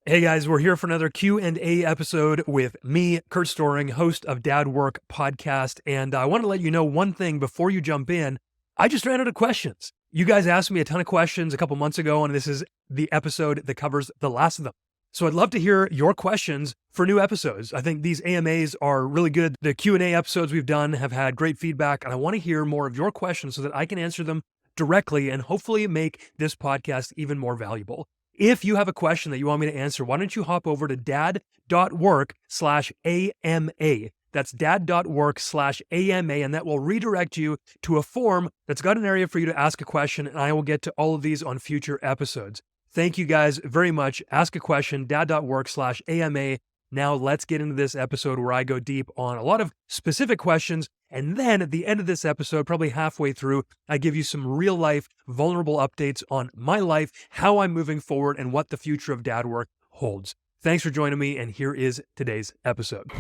Hey guys, we're here for another Q&A episode with me, Curt Storring, host of Dad.Work Podcast. And I want to let you know one thing before you jump in. I just ran out of questions. You guys asked me a ton of questions a couple months ago, and this is the episode that covers the last of them. So I'd love to hear your questions for new episodes. I think these AMAs are really good. The Q&A episodes we've done have had great feedback, and I want to hear more of your questions so that I can answer them directly and hopefully make this podcast even more valuable. If you have a question that you want me to answer, why don't you hop over to dad.work/AMA. That's dad.work/AMA, and that will redirect you to a form that's got an area for you to ask a question, and I will get to all of these on future episodes. Thank you guys very much. Ask a question, dad.work/AMA. Now let's get into this episode where I go deep on a lot of specific questions. And then at the end of this episode, probably halfway through, I give you some real life, vulnerable updates on my life, how I'm moving forward, and what the future of dad work holds. Thanks for joining me. And here is today's episode.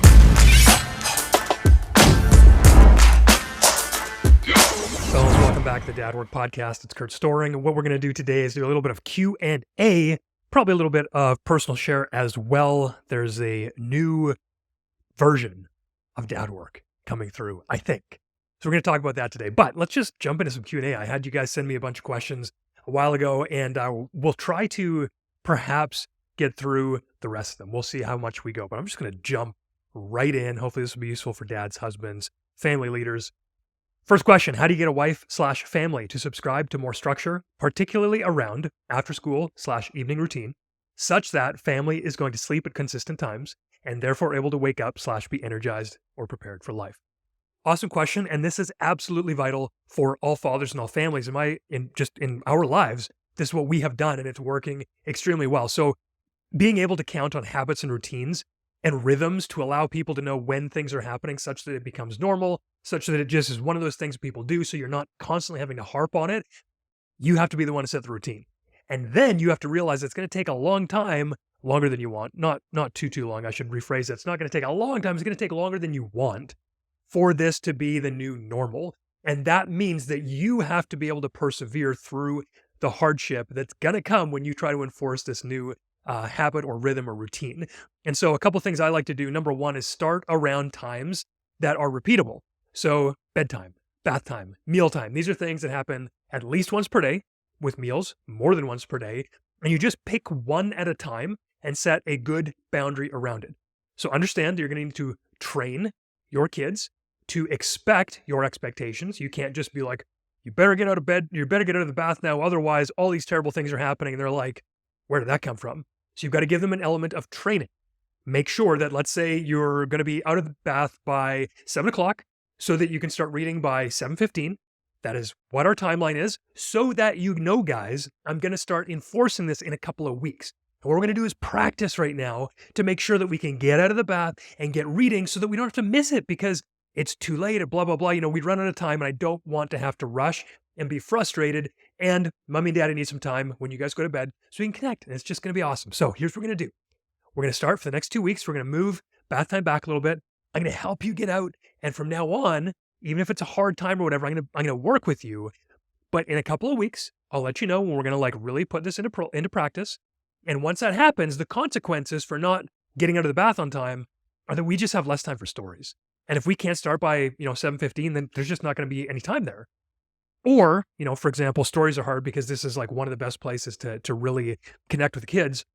Fellas, welcome back to the Dad.Work Podcast. It's Curt Storring. And what we're going to do today is do a little bit of Q&A, probably a little bit of personal share as well. There's a new version of Dad.Work coming through, I think. So we're going to talk about that today. But let's just jump into some Q&A. I had you guys send me a bunch of questions a while ago, and we'll try to perhaps get through the rest of them. We'll see how much we go. But I'm just going to jump right in. Hopefully this will be useful for dads, husbands, family leaders. First question, how do you get a wife/family to subscribe to more structure, particularly around after school/evening routine, such that family is going to sleep at consistent times and therefore able to wake up/be energized or prepared for life? Awesome question. And this is absolutely vital for all fathers and all families. In our lives, this is what we have done, and it's working extremely well. So being able to count on habits and routines and rhythms to allow people to know when things are happening such that it becomes normal, such that it just is one of those things people do, so you're not constantly having to harp on it. You have to be the one to set the routine. And then you have to realize it's going to take a long time, longer than you want. Not too long, I should rephrase it. It's not going to take a long time. It's going to take longer than you want for this to be the new normal. And that means that you have to be able to persevere through the hardship that's going to come when you try to enforce this new habit or rhythm or routine. And so a couple things I like to do. Number one is start around times that are repeatable. So bedtime, bath time, mealtime. These are things that happen at least once per day, with meals more than once per day. And you just pick one at a time and set a good boundary around it. So understand that you're going to need to train your kids to expect your expectations. You can't just be like, you better get out of bed, you better get out of the bath now, otherwise all these terrible things are happening. And they're like, where did that come from? So you've got to give them an element of training. Make sure that, let's say you're going to be out of the bath by 7 o'clock so that you can start reading by 7:15. That is what our timeline is, so that you know, guys, I'm going to start enforcing this in a couple of weeks. And what we're going to do is practice right now to make sure that we can get out of the bath and get reading so that we don't have to miss it because it's too late or blah, blah, blah. We'd run out of time, and I don't want to have to rush and be frustrated. And mommy and daddy need some time when you guys go to bed so we can connect. And it's just going to be awesome. So here's what we're going to do. We're going to start for the next 2 weeks. We're going to move bath time back a little bit. I'm going to help you get out. And from now on, even if it's a hard time or whatever, I'm going to work with you. But in a couple of weeks, I'll let you know when we're going to really put this into practice. And once that happens, the consequences for not getting out of the bath on time are that we just have less time for stories. And if we can't start by 7:15, then there's just not going to be any time there. Or, for example, stories are hard because this is like one of the best places to really connect with the kids.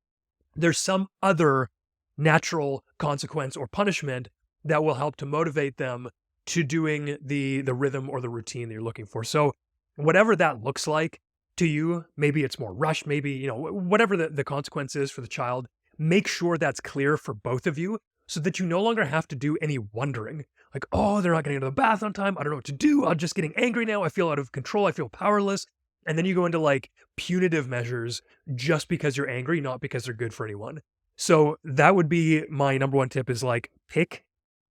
There's some other natural consequence or punishment that will help to motivate them to doing the rhythm or the routine that you're looking for. So whatever that looks like to you, maybe it's more rush, maybe, whatever the consequence is for the child, make sure that's clear for both of you so that you no longer have to do any wondering. Like, oh, they're not getting out of the bath on time. I don't know what to do. I'm just getting angry now. I feel out of control. I feel powerless. And then you go into like punitive measures just because you're angry, not because they're good for anyone. So that would be my number one tip, is like pick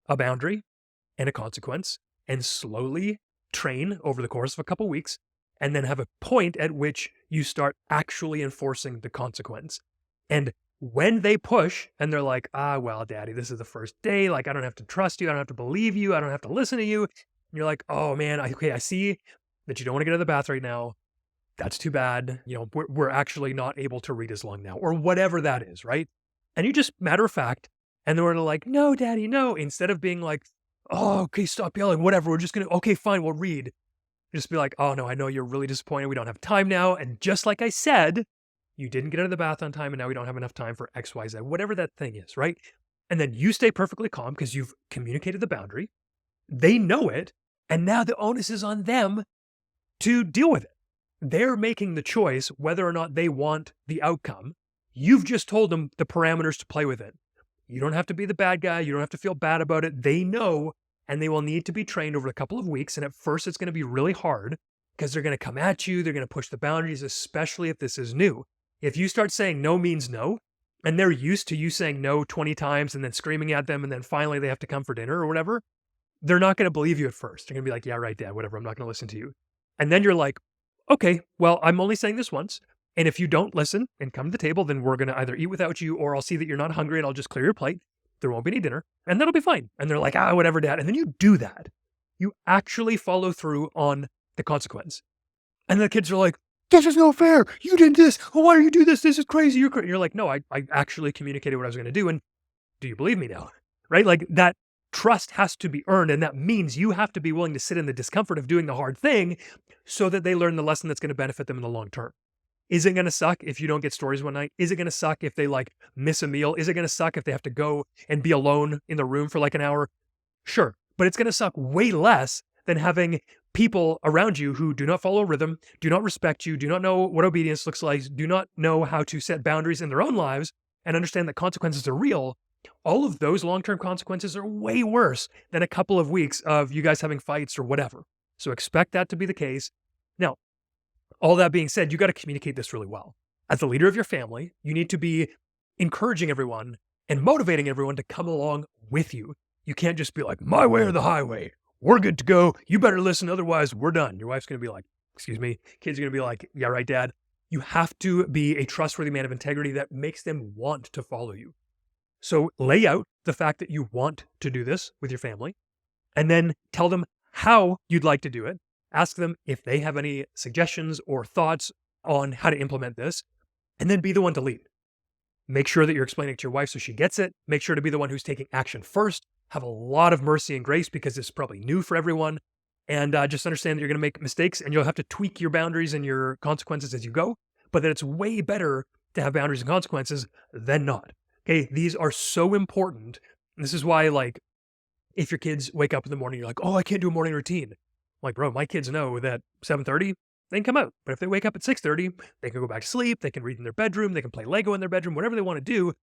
a boundary and a consequence and slowly train over the course of a couple weeks, and then have a point at which you start actually enforcing the consequence. And when they push and they're like, well, daddy, this is the first day. Like, I don't have to trust you. I don't have to believe you. I don't have to listen to you. And you're like, oh man, I see that you don't want to get out of the bath right now. That's too bad. We're actually not able to read as long now, or whatever that is, right? And you just matter of fact, and they're like, no, daddy, no. Instead of being like, oh, okay, stop yelling, whatever. We're just going to, okay, fine, we'll read. Just be like, oh no, I know you're really disappointed. We don't have time now. And just like I said, you didn't get out of the bath on time and now we don't have enough time for XYZ, whatever that thing is, right? And then you stay perfectly calm because you've communicated the boundary. They know it. And now the onus is on them to deal with it. They're making the choice whether or not they want the outcome. You've just told them the parameters to play with it. You don't have to be the bad guy. You don't have to feel bad about it. They know, and they will need to be trained over a couple of weeks. And at first, it's going to be really hard because they're going to come at you. They're going to push the boundaries, especially if this is new. If you start saying no means no, and they're used to you saying no 20 times and then screaming at them, and then finally they have to come for dinner or whatever, they're not going to believe you at first. They're going to be like, yeah, right, Dad, whatever. I'm not going to listen to you. And then you're like, okay, well, I'm only saying this once. And if you don't listen and come to the table, then we're going to either eat without you or I'll see that you're not hungry and I'll just clear your plate. There won't be any dinner and that'll be fine. And they're like, whatever, Dad. And then you do that. You actually follow through on the consequence. And the kids are like, this is no fair. You did this. Oh, why do you do this? This is crazy. You're crazy. You're like, no, I actually communicated what I was going to do. And do you believe me now? Right? Like that trust has to be earned. And that means you have to be willing to sit in the discomfort of doing the hard thing so that they learn the lesson that's going to benefit them in the long term. Is it going to suck if you don't get stories one night? Is it going to suck if they like miss a meal? Is it going to suck if they have to go and be alone in the room for like an hour? Sure. But it's going to suck way less than having people around you who do not follow a rhythm, do not respect you, do not know what obedience looks like, do not know how to set boundaries in their own lives and understand that consequences are real. All of those long-term consequences are way worse than a couple of weeks of you guys having fights or whatever. So expect that to be the case. Now, all that being said, you got to communicate this really well. As the leader of your family, you need to be encouraging everyone and motivating everyone to come along with you. You can't just be like, my way or the highway. We're good to go. You better listen. Otherwise, we're done. Your wife's going to be like, excuse me. Kids are going to be like, yeah, right, Dad. You have to be a trustworthy man of integrity that makes them want to follow you. So lay out the fact that you want to do this with your family and then tell them how you'd like to do it. Ask them if they have any suggestions or thoughts on how to implement this, and then be the one to lead. Make sure that you're explaining it to your wife so she gets it. Make sure to be the one who's taking action first. Have a lot of mercy and grace because it's probably new for everyone. And just understand that you're going to make mistakes and you'll have to tweak your boundaries and your consequences as you go, but that it's way better to have boundaries and consequences than not. Okay, these are so important. And this is why, like, if your kids wake up in the morning, you're like, oh, I can't do a morning routine. I'm like, bro, my kids know that 7:30, they can come out. But if they wake up at 6:30, they can go back to sleep. They can read in their bedroom. They can play Lego in their bedroom, whatever they want to do.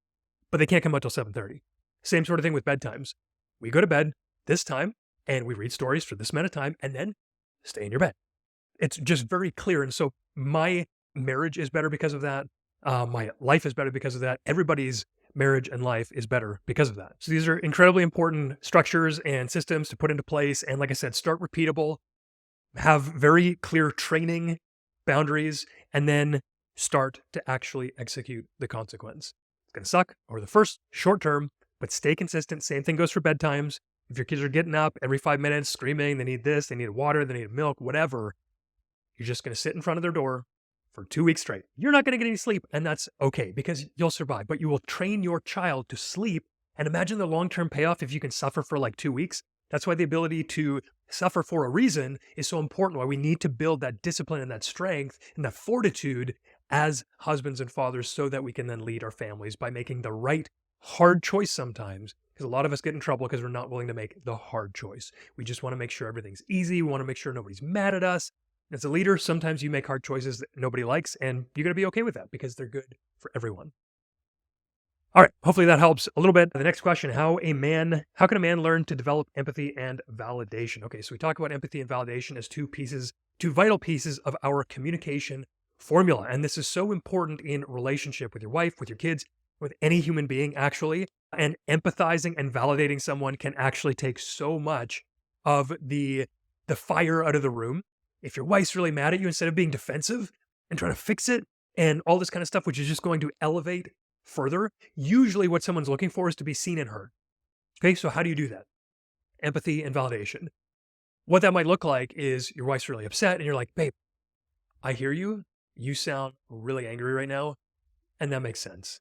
But they can't come out till 7:30. Same sort of thing with bedtimes. We go to bed this time and we read stories for this amount of time and then stay in your bed. It's just very clear. And so my marriage is better because of that. My life is better because of that. Everybody's marriage and life is better because of that. So these are incredibly important structures and systems to put into place. And like I said, start repeatable, have very clear training boundaries, and then start to actually execute the consequence. It's going to suck over the first short term, but stay consistent. Same thing goes for bedtimes. If your kids are getting up every 5 minutes screaming, they need this, they need water, they need milk, whatever, you're just going to sit in front of their door for 2 weeks straight. You're not going to get any sleep, and that's okay because you'll survive, but you will train your child to sleep. And imagine the long-term payoff if you can suffer for like 2 weeks. That's why the ability to suffer for a reason is so important, why we need to build that discipline and that strength and that fortitude as husbands and fathers so that we can then lead our families by making the right hard choice sometimes, because a lot of us get in trouble because we're not willing to make the hard choice. We just want to make sure everything's easy. We want to make sure nobody's mad at us. As a leader, sometimes you make hard choices that nobody likes, and you're going to be okay with that because they're good for everyone. All right, hopefully that helps a little bit. The next question, how can a man learn to develop empathy and validation? Okay, so we talk about empathy and validation as two vital pieces of our communication formula. And this is so important in relationship with your wife, with your kids, with any human being actually. And empathizing and validating someone can actually take so much of the fire out of the room. If your wife's really mad at you, instead of being defensive and trying to fix it and all this kind of stuff, which is just going to elevate further, usually what someone's looking for is to be seen and heard. Okay, so how do you do that? Empathy and validation. What that might look like is your wife's really upset and you're like, babe, I hear you. You sound really angry right now. And that makes sense.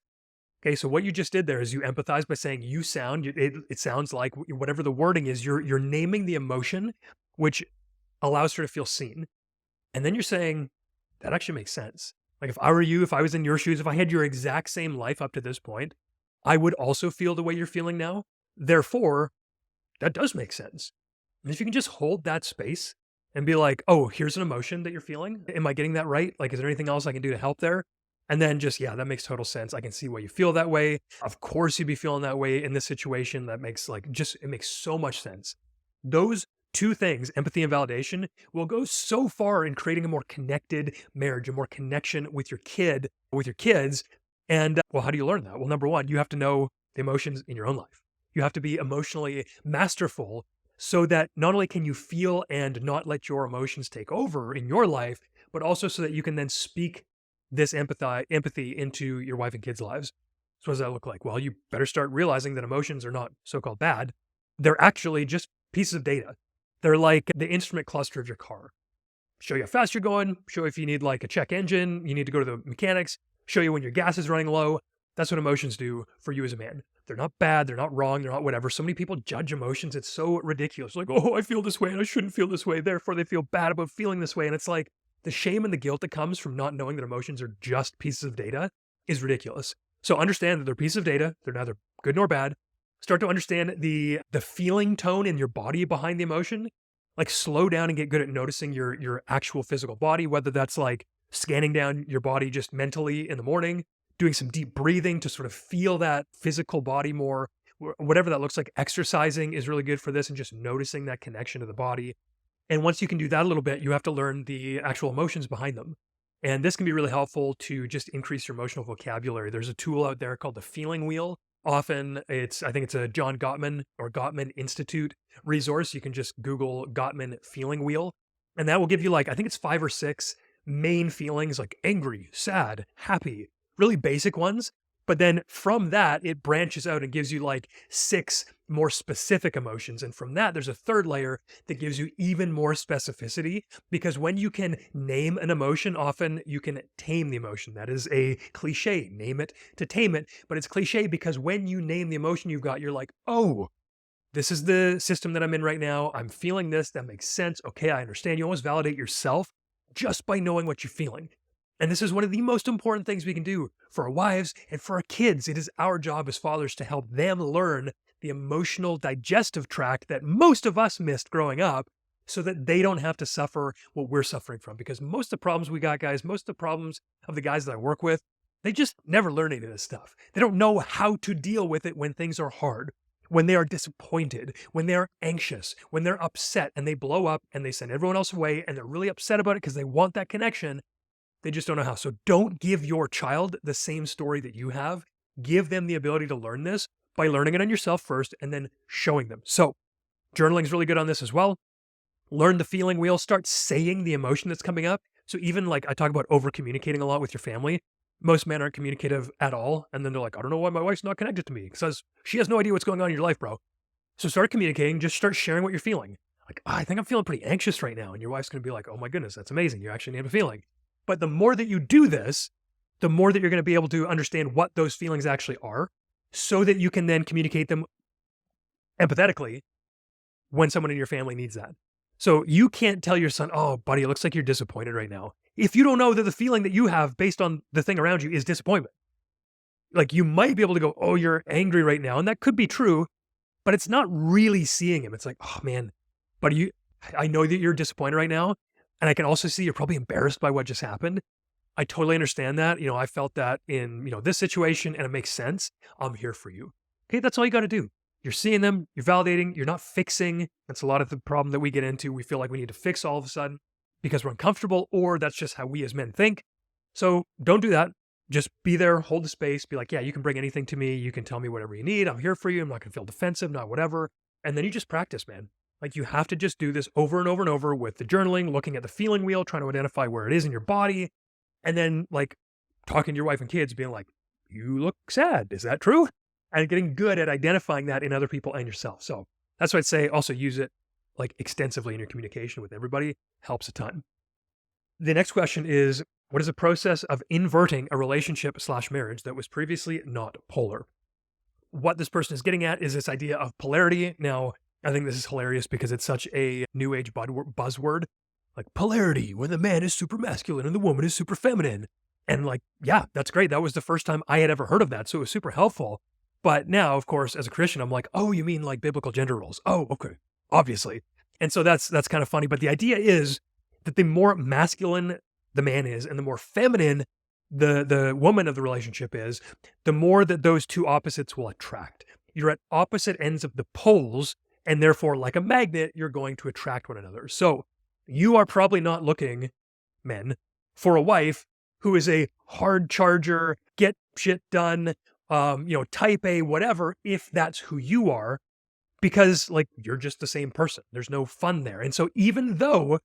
Okay, so what you just did there is you empathize by saying you sound, it sounds like whatever the wording is, you're naming the emotion, which allows her to feel seen. And then you're saying, that actually makes sense. Like if I were you, if I was in your shoes, if I had your exact same life up to this point, I would also feel the way you're feeling now. Therefore, that does make sense. And if you can just hold that space and be like, oh, here's an emotion that you're feeling. Am I getting that right? Like, is there anything else I can do to help there? And then just, yeah, that makes total sense. I can see why you feel that way. Of course, you'd be feeling that way in this situation. That makes it makes so much sense. Those two things, empathy and validation, will go so far in creating a more connected marriage, a more connection with your kids. And well, how do you learn that? Well, number one, you have to know the emotions in your own life. You have to be emotionally masterful so that not only can you feel and not let your emotions take over in your life, but also so that you can then speak this empathy into your wife and kids' lives. So what does that look like? Well, you better start realizing that emotions are not so-called bad. They're actually just pieces of data. They're like the instrument cluster of your car. Show you how fast you're going, show if you need like a check engine, you need to go to the mechanics, show you when your gas is running low. That's what emotions do for you as a man. They're not bad, they're not wrong, they're not whatever. So many people judge emotions. It's so ridiculous. Like, oh, I feel this way and I shouldn't feel this way. Therefore, they feel bad about feeling this way. And it's like the shame and the guilt that comes from not knowing that emotions are just pieces of data is ridiculous. So understand that they're pieces of data. They're neither good nor bad. Start to understand the feeling tone in your body behind the emotion. Like slow down and get good at noticing your actual physical body, whether that's like scanning down your body just mentally in the morning, doing some deep breathing to sort of feel that physical body more, whatever that looks like. Exercising is really good for this and just noticing that connection to the body. And once you can do that a little bit, you have to learn the actual emotions behind them. And this can be really helpful to just increase your emotional vocabulary. There's a tool out there called the feeling wheel. Often I think it's a John Gottman or Gottman Institute resource. You can just Google Gottman feeling wheel. And that will give you like, I think it's 5 or 6 main feelings like angry, sad, happy, really basic ones. But then from that, it branches out and gives you like 6 more specific emotions. And from that, there's a third layer that gives you even more specificity, because when you can name an emotion, often you can tame the emotion. That is a cliche, name it to tame it. But it's cliche because when you name the emotion you've got, you're like, oh, this is the system that I'm in right now. I'm feeling this. That makes sense. Okay, I understand. You almost validate yourself just by knowing what you're feeling. And this is one of the most important things we can do for our wives and for our kids. It is our job as fathers to help them learn the emotional digestive tract that most of us missed growing up so that they don't have to suffer what we're suffering from. Because most of the problems we got, guys, most of the problems of the guys that I work with, they just never learn any of this stuff. They don't know how to deal with it when things are hard, when they are disappointed, when they are anxious, when they're upset and they blow up and they send everyone else away and they're really upset about it because they want that connection. They just don't know how. So don't give your child the same story that you have. Give them the ability to learn this by learning it on yourself first and then showing them. So journaling is really good on this as well. Learn the feeling wheel. Start saying the emotion that's coming up. So even like I talk about over communicating a lot with your family. Most men aren't communicative at all. And then they're like, I don't know why my wife's not connected to me because she has no idea what's going on in your life, bro. So start communicating. Just start sharing what you're feeling. Like, I think I'm feeling pretty anxious right now. And your wife's going to be like, oh my goodness, that's amazing. You actually name a feeling. But the more that you do this, the more that you're going to be able to understand what those feelings actually are so that you can then communicate them empathetically when someone in your family needs that. So you can't tell your son, oh, buddy, it looks like you're disappointed right now, if you don't know that the feeling that you have based on the thing around you is disappointment. Like you might be able to go, oh, you're angry right now. And that could be true, but it's not really seeing him. It's like, oh man, buddy, I know that you're disappointed right now. And I can also see you're probably embarrassed by what just happened. I totally understand that. I felt that in, this situation and it makes sense. I'm here for you. Okay, that's all you got to do. You're seeing them, you're validating, you're not fixing. That's a lot of the problem that we get into. We feel like we need to fix all of a sudden because we're uncomfortable, or that's just how we as men think. So don't do that. Just be there, hold the space, be like, yeah, you can bring anything to me. You can tell me whatever you need. I'm here for you. I'm not going to feel defensive, not whatever. And then you just practice, man. Like you have to just do this over and over and over with the journaling, looking at the feeling wheel, trying to identify where it is in your body. And then like talking to your wife and kids, being like, you look sad. Is that true? And getting good at identifying that in other people and yourself. So that's why I'd say also use it like extensively in your communication with everybody. Helps a ton. The next question is, What is the process of inverting a relationship slash marriage that was previously not polar? What this person is getting at is this idea of polarity. Now, I think this is hilarious because it's such a new age buzzword, like polarity, when the man is super masculine and the woman is super feminine. And like, yeah, that's great. That was the first time I had ever heard of that. So it was super helpful. But now, of course, as a Christian, I'm like, oh, you mean like biblical gender roles? Oh, okay, obviously. And so that's kind of funny. But the idea is that the more masculine the man is and the more feminine the woman of the relationship is, the more that those two opposites will attract. You're at opposite ends of the poles, and therefore, like a magnet, you're going to attract one another. So you are probably not looking, men, for a wife who is a hard charger, get shit done, type A, whatever, if that's who you are, because like you're just the same person. There's no fun there. And so even though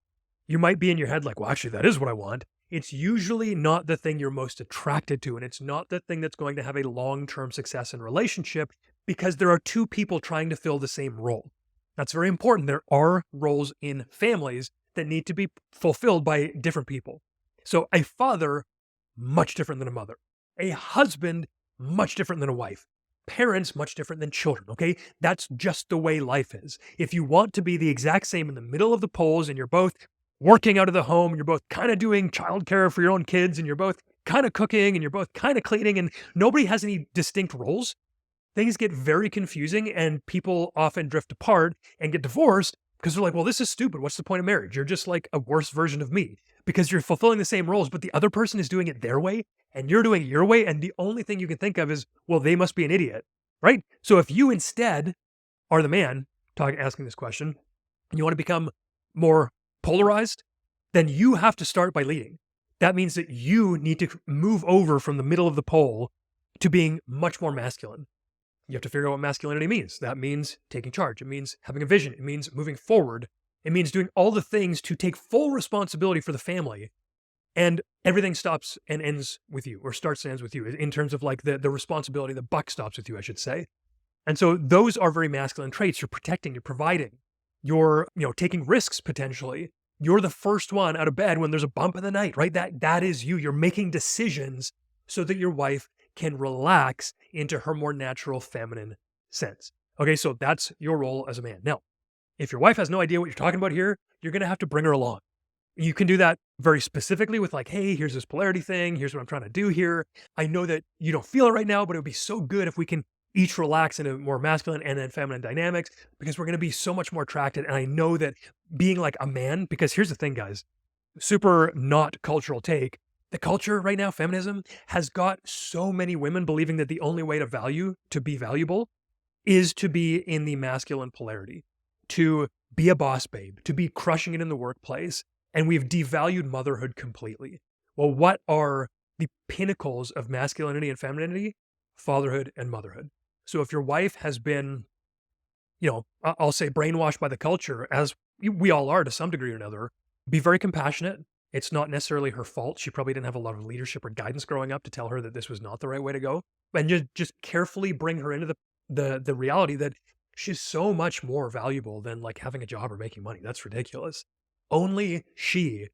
you might be in your head like, well, actually, that is what I want, it's usually not the thing you're most attracted to. And it's not the thing that's going to have a long-term success in relationship because there are two people trying to fill the same role. That's very important. There are roles in families that need to be fulfilled by different people. So a father, much different than a mother. A husband, much different than a wife. Parents, much different than children, okay? That's just the way life is. If you want to be the exact same in the middle of the poles and you're both working out of the home, you're both kind of doing childcare for your own kids, and you're both kind of cooking, and you're both kind of cleaning, and nobody has any distinct roles, things get very confusing, and people often drift apart and get divorced because they're like, well, this is stupid. What's the point of marriage? You're just like a worse version of me because you're fulfilling the same roles, but the other person is doing it their way, and you're doing it your way, and the only thing you can think of is, well, they must be an idiot, right? So if you instead are the man asking this question, and you want to become more polarized, then you have to start by leading. That means that you need to move over from the middle of the pole to being much more masculine. You have to figure out what masculinity means. That means taking charge. It means having a vision. It means moving forward. It means doing all the things to take full responsibility for the family. And everything stops and ends with you, or starts and ends with you in terms of like the responsibility, the buck stops with you, I should say. And so those are very masculine traits. You're protecting, you're providing, you're, taking risks potentially. You're the first one out of bed when there's a bump in the night, right? That is you. You're making decisions so that your wife can relax into her more natural feminine sense. Okay, so that's your role as a man. Now, if your wife has no idea what you're talking about here, you're going to have to bring her along. You can do that very specifically with like, hey, here's this polarity thing. Here's what I'm trying to do here. I know that you don't feel it right now, but it would be so good if we can each relax into more masculine and then feminine dynamics because we're going to be so much more attracted. And I know that being like a man, because here's the thing, guys, super not cultural take. The culture right now, feminism, has got so many women believing that the only way to be valuable is to be in the masculine polarity, to be a boss babe, to be crushing it in the workplace. And we've devalued motherhood completely. Well, what are the pinnacles of masculinity and femininity? Fatherhood and motherhood. So if your wife has been, I'll say brainwashed by the culture, as we all are to some degree or another, be very compassionate. It's not necessarily her fault. She probably didn't have a lot of leadership or guidance growing up to tell her that this was not the right way to go. And just carefully bring her into the reality that she's so much more valuable than like having a job or making money. That's ridiculous. Only she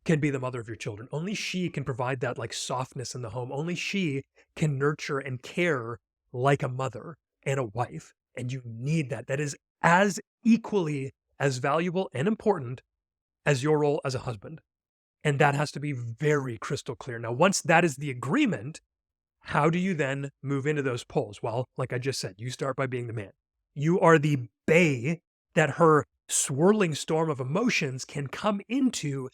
can be the mother of your children. Only she can provide that like softness in the home. Only she can nurture and care like a mother and a wife. And you need that. That is as equally as valuable and important as your role as a husband. And that has to be very crystal clear. Now, once that is the agreement, how do you then move into those poles? Well, like I just said, you start by being the man. You are the bay that her swirling storm of emotions can come into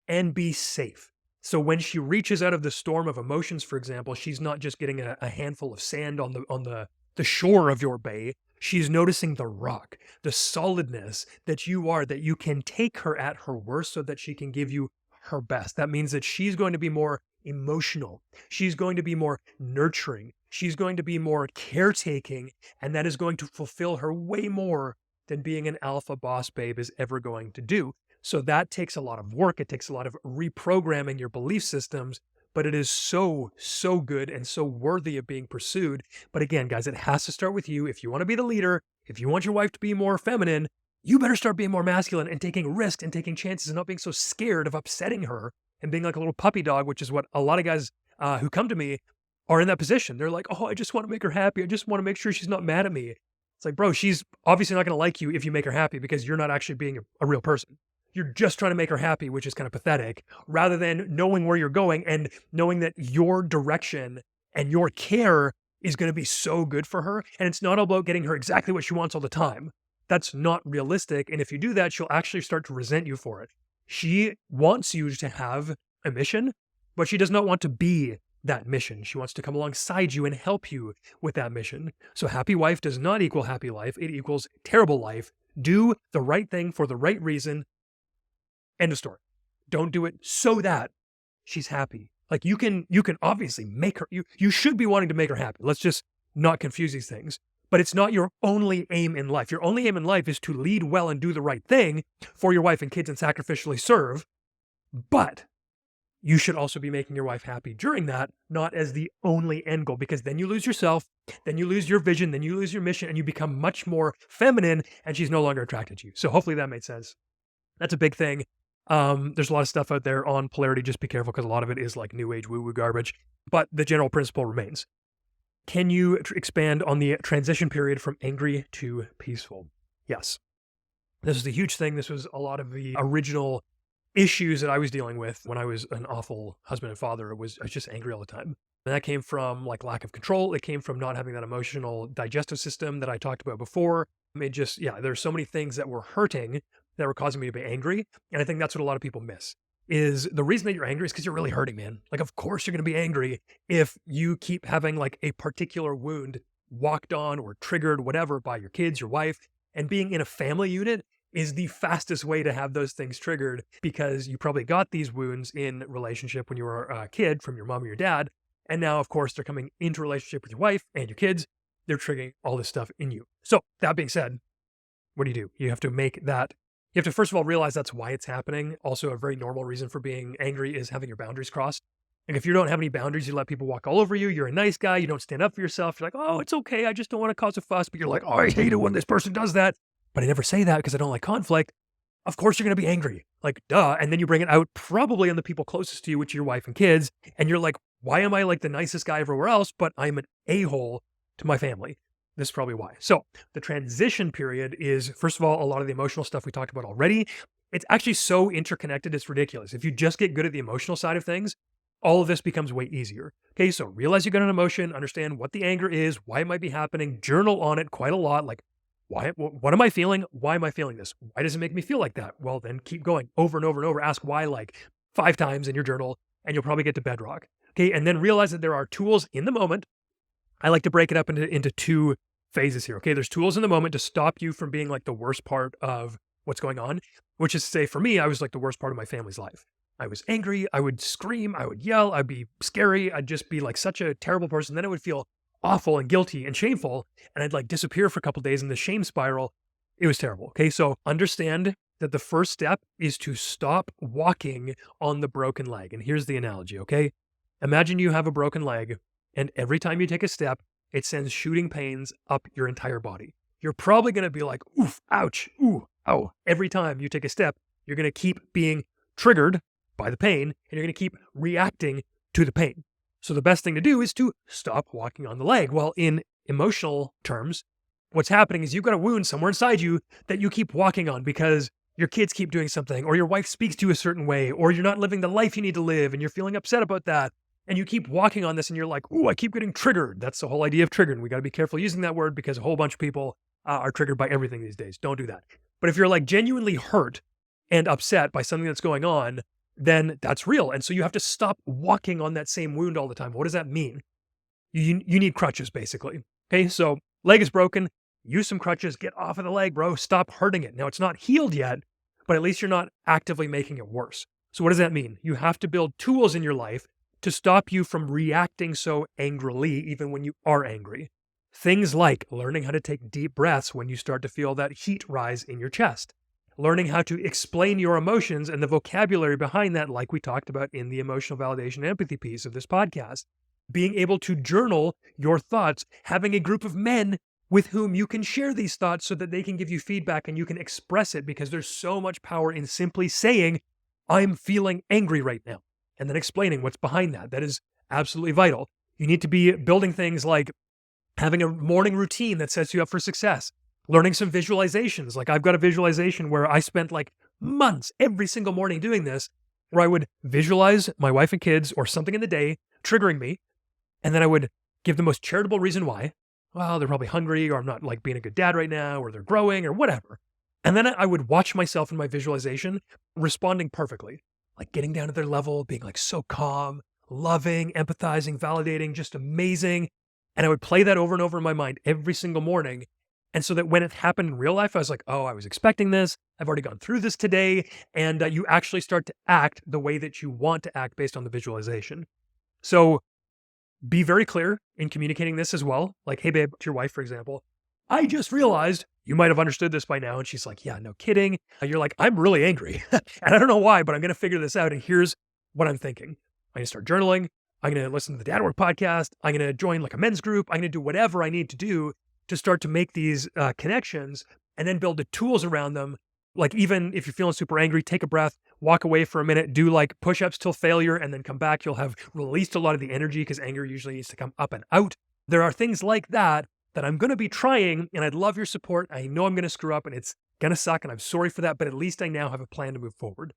and be safe. So when she reaches out of the storm of emotions, for example, she's not just getting a handful of sand on the shore of your bay. She's noticing the rock, the solidness that you are, that you can take her at her worst so that she can give you her best. That means that she's going to be more emotional. She's going to be more nurturing. She's going to be more caretaking, and that is going to fulfill her way more than being an alpha boss babe is ever going to do. So that takes a lot of work. It takes a lot of reprogramming your belief systems, but it is so, so good and so worthy of being pursued. But again, guys, it has to start with you. If you want to be the leader, if you want your wife to be more feminine, you better start being more masculine and taking risks and taking chances and not being so scared of upsetting her and being like a little puppy dog, which is what a lot of guys who come to me are in that position. They're like, oh, I just want to make her happy. I just want to make sure she's not mad at me. It's like, bro, she's obviously not going to like you if you make her happy because you're not actually being a real person. You're just trying to make her happy, which is kind of pathetic, rather than knowing where you're going and knowing that your direction and your care is going to be so good for her. And it's not about getting her exactly what she wants all the time. That's not realistic. And if you do that, she'll actually start to resent you for it. She wants you to have a mission, but she does not want to be that mission. She wants to come alongside you and help you with that mission. So happy wife does not equal happy life. It equals terrible life. Do the right thing for the right reason. End of story. Don't do it so that she's happy. Like you can obviously make her, you should be wanting to make her happy. Let's just not confuse these things. But it's not your only aim in life. Your only aim in life is to lead well and do the right thing for your wife and kids and sacrificially serve. But you should also be making your wife happy during that, not as the only end goal, because then you lose yourself, then you lose your vision, then you lose your mission, and you become much more feminine, and she's no longer attracted to you. So hopefully that made sense. That's a big thing. There's a lot of stuff out there on polarity. Just be careful because a lot of it is like new age woo-woo garbage. But the general principle remains. Can you expand on the transition period from angry to peaceful? Yes. This is a huge thing. This was a lot of the original issues that I was dealing with when I was an awful husband and father. I was just angry all the time. And that came from like lack of control. It came from not having that emotional digestive system that I talked about before. There's so many things that were hurting that were causing me to be angry. And I think that's what a lot of people miss is the reason that you're angry is because you're really hurting, man. Like, of course you're going to be angry if you keep having like a particular wound walked on or triggered, whatever, by your kids, your wife, and being in a family unit is the fastest way to have those things triggered because you probably got these wounds in relationship when you were a kid from your mom or your dad. And now, of course, they're coming into relationship with your wife and your kids. They're triggering all this stuff in you. So that being said, what do? You have to make that. You have to, first of all, realize that's why it's happening. Also, a very normal reason for being angry is having your boundaries crossed. Like if you don't have any boundaries, you let people walk all over you. You're a nice guy. You don't stand up for yourself. You're like, oh, it's okay. I just don't want to cause a fuss. But you're like, oh, I hate it when this person does that. But I never say that because I don't like conflict. Of course, you're going to be angry. Like, duh. And then you bring it out probably on the people closest to you, which are your wife and kids. And you're like, why am I like the nicest guy everywhere else, but I'm an a-hole to my family? This is probably why. So the transition period is, first of all, a lot of the emotional stuff we talked about already. It's actually so interconnected, it's ridiculous. If you just get good at the emotional side of things, all of this becomes way easier. Okay, so realize you got an emotion, understand what the anger is, why it might be happening, journal on it quite a lot. Like, what am I feeling? Why am I feeling this? Why does it make me feel like that? Well, then keep going over and over and over. Ask why like 5 times in your journal, and you'll probably get to bedrock. Okay, and then realize that there are tools in the moment. I like to break it up into 2 phases here. Okay, there's tools in the moment to stop you from being like the worst part of what's going on, which is to say, for me, I was like the worst part of my family's life. I was angry. I would scream. I would yell. I'd be scary. I'd just be like such a terrible person. Then I would feel awful and guilty and shameful. And I'd like disappear for a couple of days in the shame spiral. It was terrible. Okay. So understand that the first step is to stop walking on the broken leg. And here's the analogy. Okay. Imagine you have a broken leg and every time you take a step, it sends shooting pains up your entire body. You're probably going to be like, oof, ouch, ooh, ow. Every time you take a step, you're going to keep being triggered by the pain and you're going to keep reacting to the pain. So the best thing to do is to stop walking on the leg. Well, in emotional terms, what's happening is you've got a wound somewhere inside you that you keep walking on because your kids keep doing something or your wife speaks to you a certain way or you're not living the life you need to live and you're feeling upset about that. And you keep walking on this and you're like, ooh, I keep getting triggered. That's the whole idea of triggering. We got to be careful using that word because a whole bunch of people are triggered by everything these days. Don't do that. But if you're like genuinely hurt and upset by something that's going on, then that's real. And so you have to stop walking on that same wound all the time. What does that mean? You need crutches, basically. Okay, so leg is broken. Use some crutches. Get off of the leg, bro. Stop hurting it. Now, it's not healed yet, but at least you're not actively making it worse. So what does that mean? You have to build tools in your life to stop you from reacting so angrily, even when you are angry. Things like learning how to take deep breaths when you start to feel that heat rise in your chest. Learning how to explain your emotions and the vocabulary behind that, like we talked about in the emotional validation and empathy piece of this podcast. Being able to journal your thoughts, having a group of men with whom you can share these thoughts so that they can give you feedback and you can express it because there's so much power in simply saying, I'm feeling angry right now. and then explaining what's behind that. That is absolutely vital. You need to be building things like having a morning routine that sets you up for success, learning some visualizations. Like I've got a visualization where I spent like months every single morning doing this, where I would visualize my wife and kids or something in the day triggering me. And then I would give the most charitable reason why. Well, they're probably hungry, or I'm not like being a good dad right now, or they're growing, or whatever. And then I would watch myself in my visualization responding perfectly, like getting down to their level, being like so calm, loving, empathizing, validating, just amazing. And I would play that over and over in my mind every single morning. And so that when it happened in real life, I was like, oh, I was expecting this. I've already gone through this today. And you actually start to act the way that you want to act based on the visualization. So be very clear in communicating this as well. Like, hey, babe, to your wife, for example, I just realized you might have understood this by now. And she's like, yeah, no kidding. And you're like, I'm really angry. And I don't know why, but I'm going to figure this out. And here's what I'm thinking. I'm going to start journaling. I'm going to listen to the Dad.Work podcast. I'm going to join like a men's group. I'm going to do whatever I need to do to start to make these connections and then build the tools around them. Like even if you're feeling super angry, take a breath, walk away for a minute, do like push-ups till failure, and then come back. You'll have released a lot of the energy because anger usually needs to come up and out. There are things like that I'm going to be trying, and I'd love your support. I know I'm going to screw up and it's going to suck, and I'm sorry for that, but at least I now have a plan to move forward.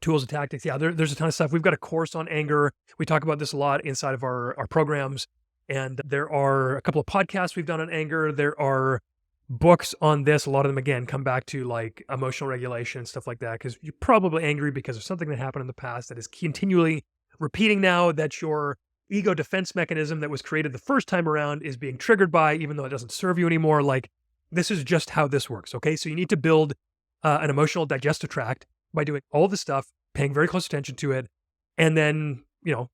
Tools and tactics. Yeah, there's a ton of stuff. We've got a course on anger. We talk about this a lot inside of our programs. And there are a couple of podcasts we've done on anger. There are books on this. A lot of them, again, come back to like emotional regulation and stuff like that, because you're probably angry because of something that happened in the past that is continually repeating now, that your ego defense mechanism that was created the first time around is being triggered by, even though it doesn't serve you anymore. Like, this is just how this works, okay? So you need to build an emotional digestive tract by doing all this stuff, paying very close attention to it, and then,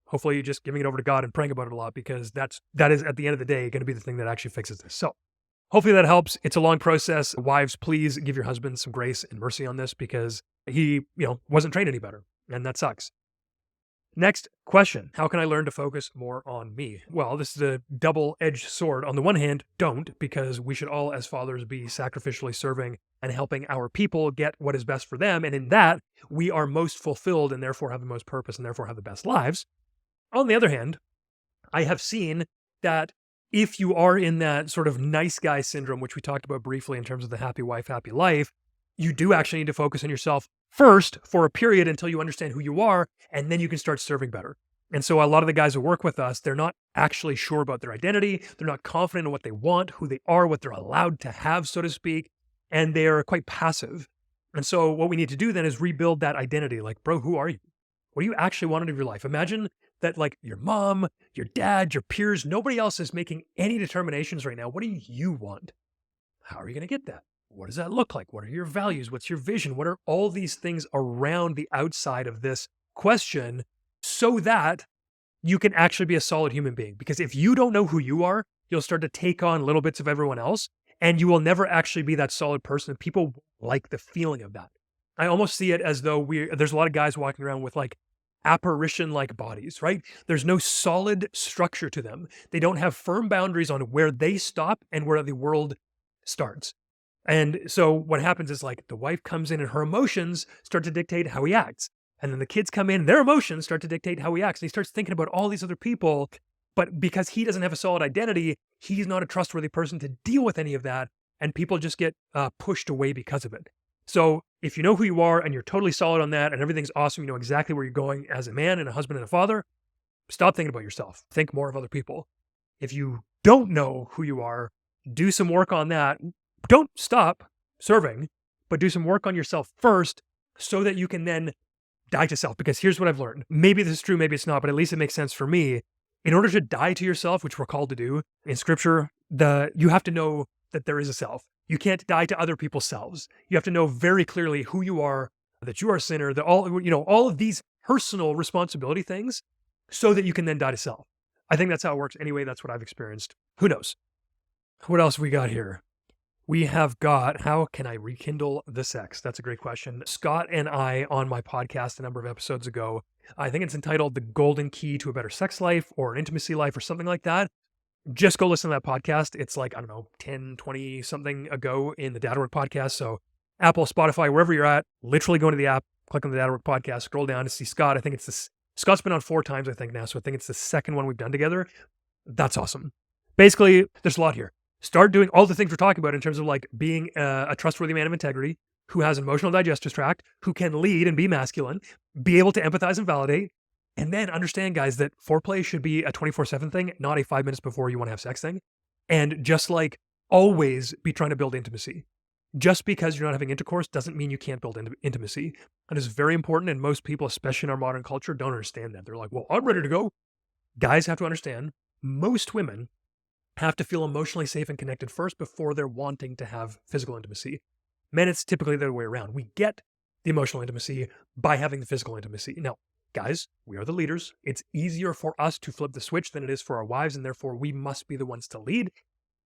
hopefully just giving it over to God and praying about it a lot, because that is at the end of the day going to be the thing that actually fixes this. So hopefully that helps. It's a long process. Wives, please give your husband some grace and mercy on this, because he, wasn't trained any better, and that sucks. Next question. How can I learn to focus more on me? Well, this is a double-edged sword. On the one hand, don't, because we should all as fathers be sacrificially serving and helping our people get what is best for them. And in that, we are most fulfilled and therefore have the most purpose and therefore have the best lives. On the other hand, I have seen that if you are in that sort of nice guy syndrome, which we talked about briefly in terms of the happy wife, happy life, you do actually need to focus on yourself first for a period until you understand who you are, and then you can start serving better. And so a lot of the guys who work with us, they're not actually sure about their identity. They're not confident in what they want, who they are, what they're allowed to have, so to speak, and they're quite passive. And so what we need to do then is rebuild that identity. Like, bro, who are you? What do you actually want out of your life? Imagine that like your mom, your dad, your peers, nobody else is making any determinations right now. What do you want? How are you going to get that? What does that look like? What are your values? What's your vision? What are all these things around the outside of this question, so that you can actually be a solid human being? Because if you don't know who you are, you'll start to take on little bits of everyone else, and you will never actually be that solid person. People like the feeling of that. I almost see it as though there's a lot of guys walking around with like apparition-like bodies, right? There's no solid structure to them. They don't have firm boundaries on where they stop and where the world starts. And so what happens is like the wife comes in and her emotions start to dictate how he acts. And then the kids come in, their emotions start to dictate how he acts. And he starts thinking about all these other people, but because he doesn't have a solid identity, he's not a trustworthy person to deal with any of that. And people just get pushed away because of it. So if you know who you are and you're totally solid on that and everything's awesome, you know exactly where you're going as a man and a husband and a father, stop thinking about yourself. Think more of other people. If you don't know who you are, do some work on that. Don't stop serving, but do some work on yourself first so that you can then die to self. Because here's what I've learned. Maybe this is true, maybe it's not, but at least it makes sense for me. In order to die to yourself, which we're called to do in scripture, you have to know that there is a self. You can't die to other people's selves. You have to know very clearly who you are, that you are a sinner, that all of these personal responsibility things, so that you can then die to self. I think that's how it works anyway. That's what I've experienced. Who knows? What else we got here? We have got, how can I rekindle the sex? That's a great question. Scott and I, on my podcast a number of episodes ago, I think it's entitled The Golden Key to a Better Sex Life or an Intimacy Life or something like that. Just go listen to that podcast. It's like, 10, 20 something ago in the Dad.Work Podcast. So Apple, Spotify, wherever you're at, literally go into the app, click on the Dad.Work Podcast, scroll down to see Scott. I think it's Scott's been on 4 times, I think, now, so I think it's the second one we've done together. That's awesome. Basically, there's a lot here. Start doing all the things we're talking about in terms of like being a trustworthy man of integrity, who has an emotional digestive tract, who can lead and be masculine, be able to empathize and validate, and then understand, guys, that foreplay should be a 24/7 thing, not a 5 minutes before you want to have sex thing. And just like always be trying to build intimacy. Just because you're not having intercourse doesn't mean you can't build intimacy. And it's very important. And most people, especially in our modern culture, don't understand that. They're like, well, I'm ready to go. Guys have to understand most women have to feel emotionally safe and connected first before they're wanting to have physical intimacy. Men, it's typically the other way around. We get the emotional intimacy by having the physical intimacy. Now, guys, we are the leaders. It's easier for us to flip the switch than it is for our wives, and therefore we must be the ones to lead.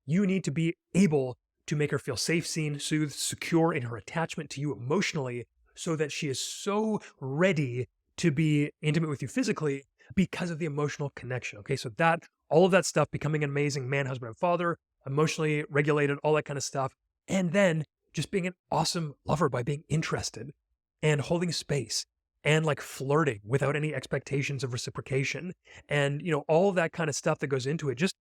You need to be able to make her feel safe, seen, soothed, secure in her attachment to you emotionally so that she is so ready to be intimate with you physically because of the emotional connection. Okay, so that all of that stuff, becoming an amazing man, husband, and father, emotionally regulated, all that kind of stuff. And then just being an awesome lover by being interested and holding space and like flirting without any expectations of reciprocation. And, all of that kind of stuff that goes into it, just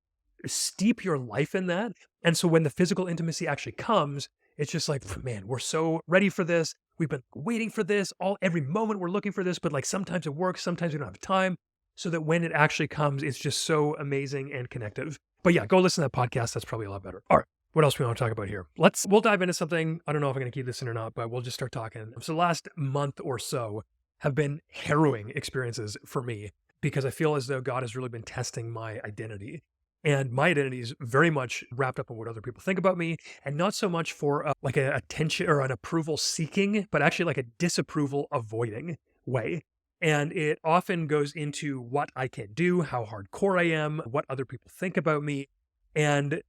steep your life in that. And so when the physical intimacy actually comes, it's just like, man, we're so ready for this. We've been waiting for this every moment we're looking for this, but like sometimes it works, sometimes we don't have time. So that when it actually comes, it's just so amazing and connective. But yeah, go listen to that podcast. That's probably a lot better. All right. What else we want to talk about here? We'll dive into something. I don't know if I'm going to keep this in or not, but we'll just start talking. So the last month or so have been harrowing experiences for me because I feel as though God has really been testing my identity. And my identity is very much wrapped up in what other people think about me, and not so much for like a attention or an approval seeking, but actually like a disapproval avoiding way. And it often goes into what I can do, how hardcore I am, what other people think about me. And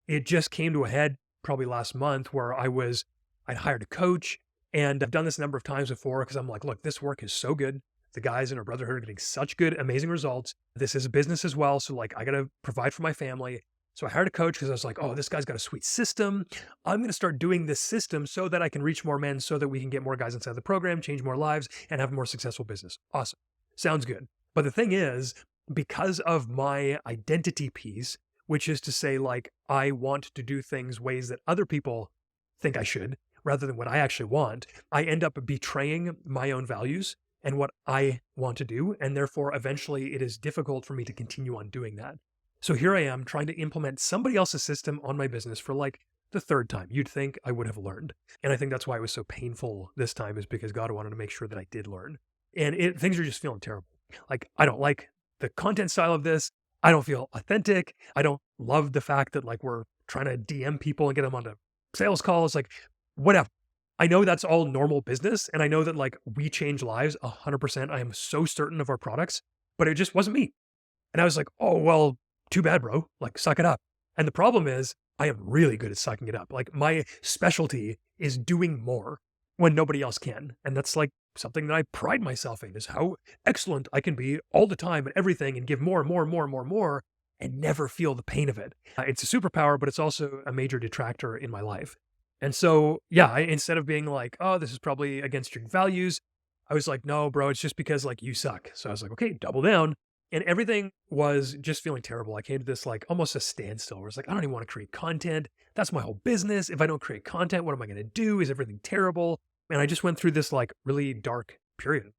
it just came to a head probably last month where I'd hired a coach, and I've done this a number of times before because I'm like, look, this work is so good. The guys in our brotherhood are getting such good, amazing results. This is a business as well. So like, I got to provide for my family. So I hired a coach because I was like, oh, this guy's got a sweet system. I'm going to start doing this system so that I can reach more men, so that we can get more guys inside the program, change more lives, and have a more successful business. Awesome. Sounds good. But the thing is, because of my identity piece, which is to say, like, I want to do things ways that other people think I should, rather than what I actually want, I end up betraying my own values and what I want to do. And therefore, eventually, it is difficult for me to continue on doing that. So here I am trying to implement somebody else's system on my business for like the third time. You'd think I would have learned. And I think that's why it was so painful this time, is because God wanted to make sure that I did learn. And things are just feeling terrible. Like, I don't like the content style of this. I don't feel authentic. I don't love the fact that like we're trying to DM people and get them onto sales calls. Like, whatever. I know that's all normal business. And I know that like we change lives 100%. I am so certain of our products, but it just wasn't me. And I was like, oh, well, too bad, bro. Like, suck it up. And the problem is, I am really good at sucking it up. Like, my specialty is doing more when nobody else can. And that's like something that I pride myself in, is how excellent I can be all the time at everything and give more and more and more and more and more and never feel the pain of it. It's a superpower, but it's also a major detractor in my life. And so, yeah, instead of being like, oh, this is probably against your values, I was like, no, bro, it's just because like you suck. So I was like, okay, double down. And everything was just feeling terrible. I came to this like almost a standstill where it's like, I don't even want to create content. That's my whole business. If I don't create content, what am I going to do? Is everything terrible? And I just went through this like really dark period.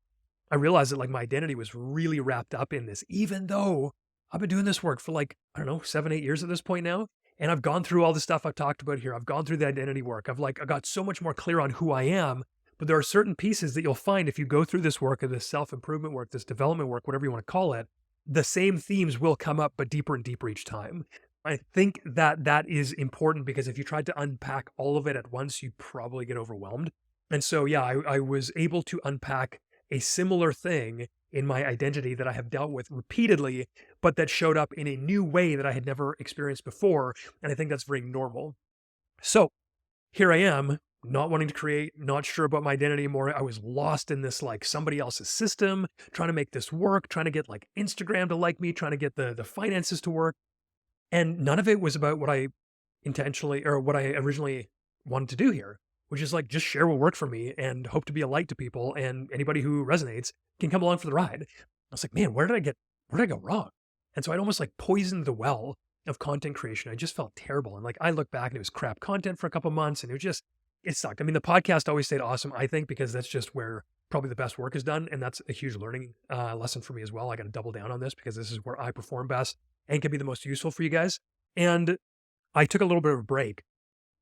I realized that like my identity was really wrapped up in this, even though I've been doing this work for like, I don't know, 7-8 years at this point now. And I've gone through all the stuff I've talked about here. I've gone through the identity work. I got so much more clear on who I am. But there are certain pieces that you'll find if you go through this work, or this self-improvement work, this development work, whatever you want to call it, the same themes will come up, but deeper and deeper each time. I think that is important, because if you tried to unpack all of it at once, you'd probably get overwhelmed. And so, yeah, I was able to unpack a similar thing in my identity that I have dealt with repeatedly, but that showed up in a new way that I had never experienced before. And I think that's very normal. So here I am, not wanting to create, not sure about my identity anymore. I was lost in this like somebody else's system, trying to make this work, trying to get like Instagram to like me, trying to get the finances to work. And none of it was about what I originally wanted to do here, which is like just share what worked for me and hope to be a light to people. And anybody who resonates can come along for the ride. was like, man, where did I go wrong? And so I'd almost like poisoned the well of content creation. I just felt terrible. And like, I look back and it was crap content for a couple months and it sucked. I mean, the podcast always stayed awesome, I think, because that's just where probably the best work is done. And that's a huge learning lesson for me as well. I got to double down on this because this is where I perform best and can be the most useful for you guys. And I took a little bit of a break,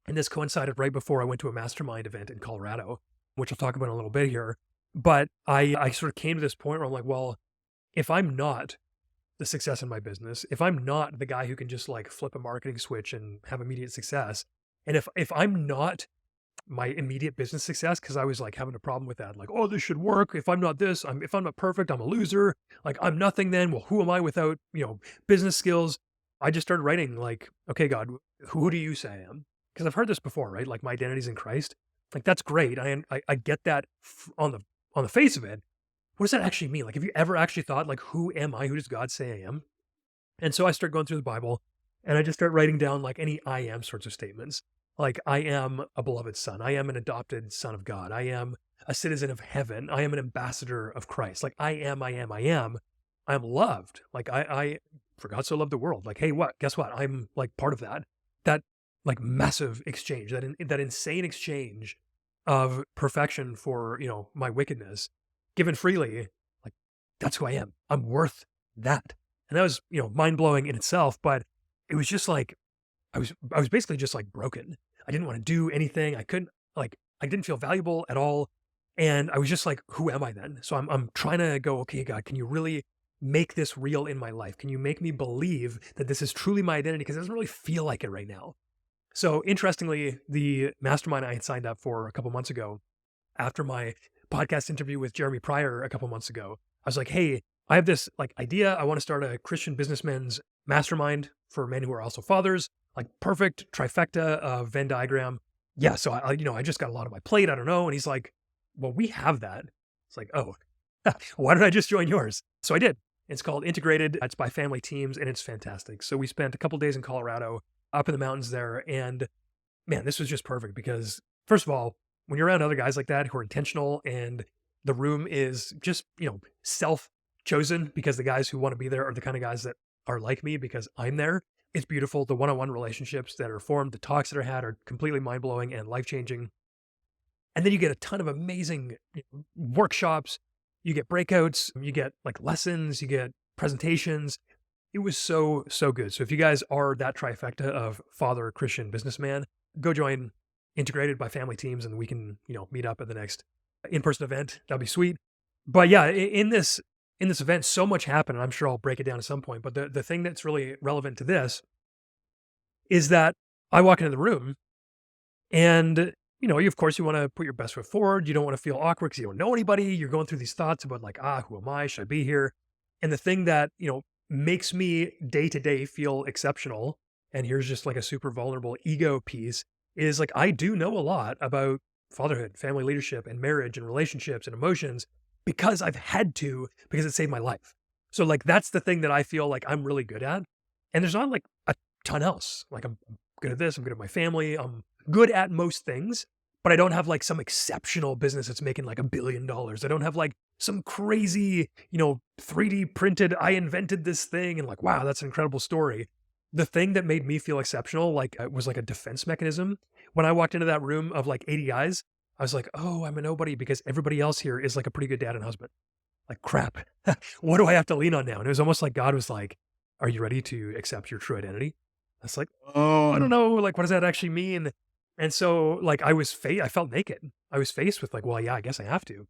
and this coincided right before I went to a mastermind event in Colorado, which I'll talk about in a little bit here. But I sort of came to this point where I'm like, well, if I'm not the success in my business, if I'm not the guy who can just like flip a marketing switch and have immediate success, and if I'm not my immediate business success, because I was like having a problem with that, like, oh, this should work. If I'm not this, if I'm not perfect, I'm a loser. Like I'm nothing then. Well, who am I without, business skills? I just started writing like, okay, God, who do you say I am? Because I've heard this before, right? Like my identity's in Christ. Like that's great. I get that on the face of it. What does that actually mean? Like, have you ever actually thought like, who am I? Who does God say I am? And so I start going through the Bible and I just start writing down like any I am sorts of statements. Like I am a beloved son. I am an adopted son of God. I am a citizen of heaven. I am an ambassador of Christ. Like I am. I'm loved. Like I for God so loved the world. Like, hey, what? Guess what? I'm like part of that. That like massive exchange, that insane exchange of perfection for, my wickedness given freely. Like that's who I am. I'm worth that. And that was, mind blowing in itself, but it was just like, I was basically just like broken. I didn't want to do anything. I didn't feel valuable at all. And I was just like, who am I then? So I'm trying to go, okay, God, can you really make this real in my life? Can you make me believe that this is truly my identity? Because it doesn't really feel like it right now. So interestingly, the mastermind I had signed up for a couple months ago, after my podcast interview with Jeremy Pryor a couple months ago, I was like, hey, I have this like idea. I want to start a Christian businessmen's mastermind for men who are also fathers, like perfect trifecta of Venn diagram. Yeah. So I just got a lot on my plate. I don't know. And he's like, well, we have that. It's like, oh, why did I just join yours? So I did. It's called Integrated. It's by family teams and it's fantastic. So we spent a couple days in Colorado up in the mountains there. And man, this was just perfect because first of all, when you're around other guys like that who are intentional and the room is just, self chosen because the guys who want to be there are the kind of guys that are like me because I'm there. It's beautiful. The one-on-one relationships that are formed, the talks that are had are completely mind-blowing and life-changing. And then you get a ton of amazing workshops. You get breakouts, you get like lessons, you get presentations. It was so, so good. So if you guys are that trifecta of father, Christian, businessman, go join Integrated by family teams and we can, meet up at the next in-person event. That'd be sweet. But yeah, in this event, so much happened, and I'm sure I'll break it down at some point. But the thing that's really relevant to this is that I walk into the room and, of course, you want to put your best foot forward. You don't want to feel awkward because you don't know anybody. You're going through these thoughts about like, who am I? Should I be here? And the thing that, makes me day to day feel exceptional, and here's just like a super vulnerable ego piece, is like, I do know a lot about fatherhood, family leadership, and marriage and relationships and emotions because I've had to, because it saved my life. So like, that's the thing that I feel like I'm really good at. And there's not like a ton else. Like I'm good at this. I'm good at my family. I'm good at most things, but I don't have like some exceptional business that's making like $1 billion. I don't have like some crazy, 3D printed, I invented this thing and like, wow, that's an incredible story. The thing that made me feel exceptional, like was like a defense mechanism. When I walked into that room of like 80 guys, I was like, oh, I'm a nobody because everybody else here is like a pretty good dad and husband. Like, crap, what do I have to lean on now? And it was almost like God was like, are you ready to accept your true identity? I was like, oh, I don't know. Like, what does that actually mean? And so like I felt naked. I was faced with like, well, yeah, I guess I have to.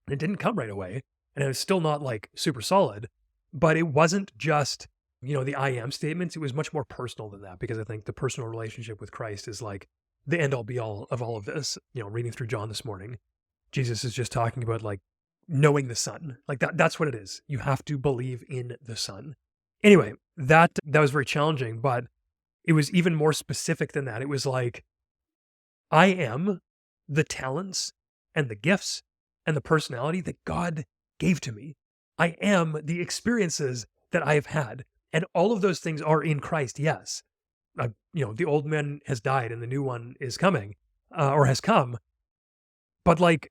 And it didn't come right away. And it was still not like super solid, but it wasn't just, the I am statements. It was much more personal than that because I think the personal relationship with Christ is like the end all be all of all of this. Reading through John this morning, Jesus is just talking about like knowing the Son. Like that's what it is. You have to believe in the Son. Anyway, that was very challenging, but it was even more specific than that. It was like, I am the talents and the gifts and the personality that God gave to me. I am the experiences that I have had. And all of those things are in Christ, yes. The old man has died and the new one is coming or has come. But like,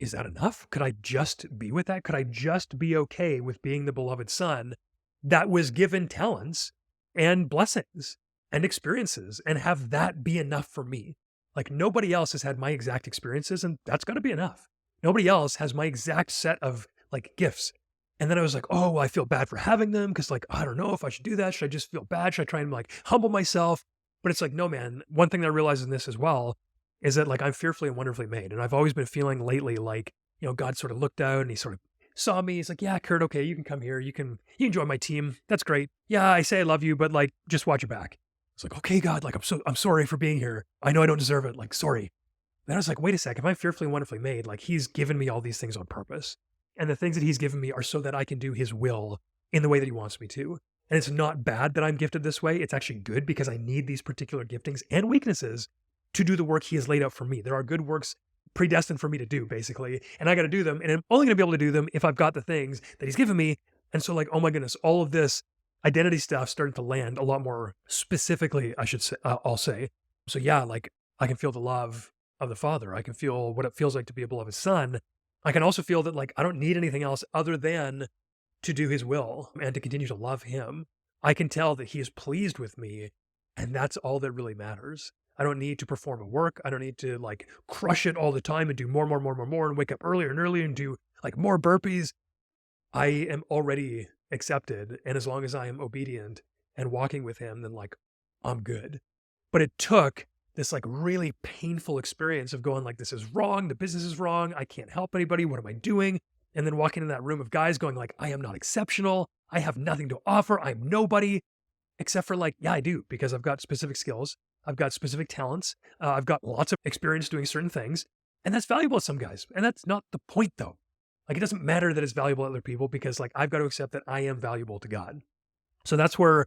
is that enough? Could I just be with that? Could I just be okay with being the beloved son that was given talents and blessings and experiences and have that be enough for me? Like nobody else has had my exact experiences and that's got to be enough. Nobody else has my exact set of like gifts. And then I was like, oh, well, I feel bad for having them because like, I don't know if I should do that. Should I just feel bad? Should I try and like humble myself? But it's like, no, man. One thing that I realized in this as well is that like I'm fearfully and wonderfully made. And I've always been feeling lately like, God sort of looked out and he sort of saw me. He's like, yeah, Curt, okay, you can come here. You can join my team. That's great. Yeah, I say I love you, but like, just watch your back. It's like, okay, God, like I'm sorry for being here. I know I don't deserve it. Like, sorry. Then I was like, wait a sec. If I'm fearfully and wonderfully made, like he's given me all these things on purpose. And the things that he's given me are so that I can do his will in the way that he wants me to. And it's not bad that I'm gifted this way. It's actually good because I need these particular giftings and weaknesses to do the work he has laid out for me. There are good works predestined for me to do, basically. And I got to do them. And I'm only going to be able to do them if I've got the things that he's given me. And so like, oh my goodness, all of this identity stuff starting to land a lot more specifically, I should say, I'll say. So yeah, like I can feel the love of the Father. I can feel what it feels like to be a beloved son. I can also feel that like I don't need anything else other than to do his will and to continue to love him. I can tell that he is pleased with me, and that's all that really matters. I don't need to perform a work. I don't need to like crush it all the time and do more and wake up earlier and earlier and do like more burpees. I am already accepted, and as long as I am obedient and walking with him, then like I'm good. But it took this like really painful experience of going like, this is wrong. The business is wrong. I can't help anybody. What am I doing? And then walking in that room of guys going like, I am not exceptional. I have nothing to offer. I'm nobody except for like, yeah, I do because I've got specific skills. I've got specific talents. I've got lots of experience doing certain things. And that's valuable to some guys. And that's not the point though. Like it doesn't matter that it's valuable to other people because like I've got to accept that I am valuable to God. So that's where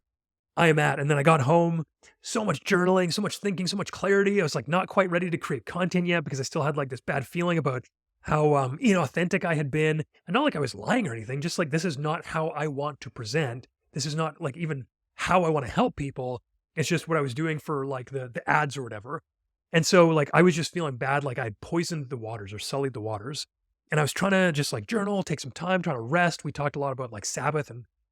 I am at. And then I got home, so much journaling, so much thinking, so much clarity. I was like not quite ready to create content yet because I still had like this bad feeling about how inauthentic I had been. And not like I was lying or anything, just like this is not how I want to present. This is not like even how I want to help people. It's just what I was doing for like the ads or whatever. And so like I was just feeling bad, like I'd poisoned the waters or sullied the waters. And I was trying to just like journal, take some time, trying to rest. We talked a lot about like Sabbath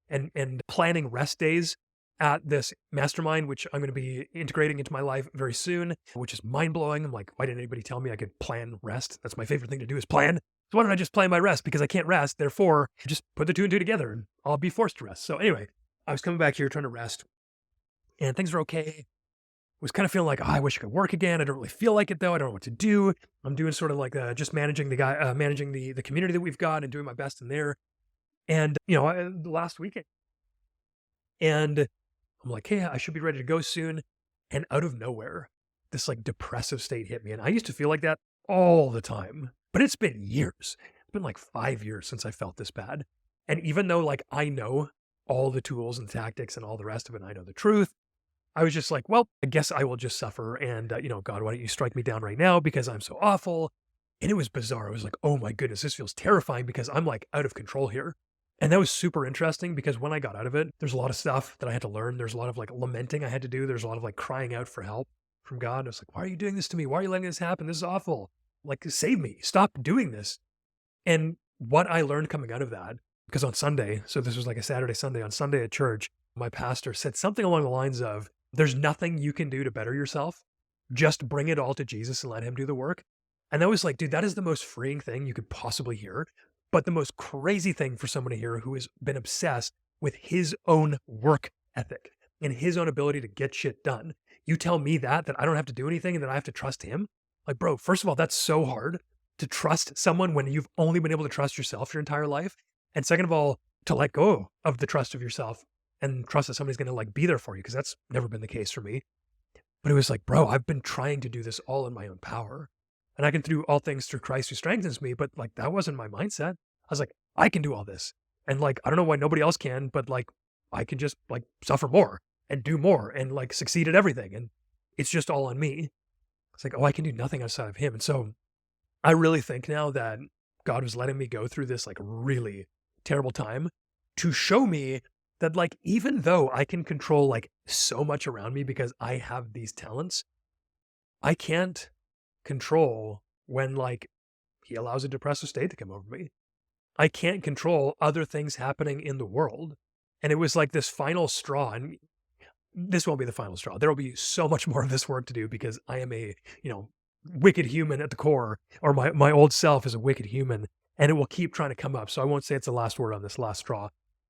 and planning rest days at this mastermind, which I'm going to be integrating into my life very soon, which is mind blowing. I'm like, why didn't anybody tell me I could plan rest? That's my favorite thing to do is plan. So why don't I just plan my rest? Because I can't rest. Therefore, just put the two and two together and I'll be forced to rest. So anyway, I was coming back here trying to rest and things were okay. Was kind of feeling like, oh, I wish I could work again. I don't really feel like it though. I don't know what to do. I'm doing sort of like just managing managing the community that we've got and doing my best in there. And, last weekend. And I'm like, hey, I should be ready to go soon. And out of nowhere, this like depressive state hit me. And I used to feel like that all the time, but it's been years. It's been like 5 years since I felt this bad. And even though like I know all the tools and tactics and all the rest of it, and I know the truth, I was just like, well, I guess I will just suffer. And, God, why don't you strike me down right now because I'm so awful. And it was bizarre. I was like, oh my goodness, this feels terrifying because I'm like out of control here. And that was super interesting because when I got out of it, there's a lot of stuff that I had to learn. There's a lot of like lamenting I had to do. There's a lot of like crying out for help from God. I was like, why are you doing this to me? Why are you letting this happen? This is awful. Like, save me. Stop doing this. And what I learned coming out of that, because on Sunday, so this was like a Saturday, Sunday, on Sunday at church, my pastor said something along the lines of, there's nothing you can do to better yourself. Just bring it all to Jesus and let him do the work. And that was like, dude, that is the most freeing thing you could possibly hear. But the most crazy thing for someone to hear who has been obsessed with his own work ethic and his own ability to get shit done. You tell me that I don't have to do anything and that I have to trust him. Like, bro, first of all, that's so hard to trust someone when you've only been able to trust yourself your entire life. And second of all, to let go of the trust of yourself and trust that somebody's going to like be there for you. Cause that's never been the case for me. But it was like, bro, I've been trying to do this all in my own power. And I can do all things through Christ who strengthens me. But like, that wasn't my mindset. I was like, I can do all this. And like, I don't know why nobody else can, but like, I can just like suffer more and do more and like succeed at everything. And it's just all on me. It's like, oh, I can do nothing outside of him. And so I really think now that God was letting me go through this like really terrible time to show me that like, even though I can control like so much around me because I have these talents, I can't control when like he allows a depressive state to come over me. I can't control other things happening in the world. And it was like this final straw. And this won't be the final straw. There will be so much more of this work to do because I am a, wicked human at the core, or my old self is a wicked human, and it will keep trying to come up. So I won't say it's the last word on this last straw.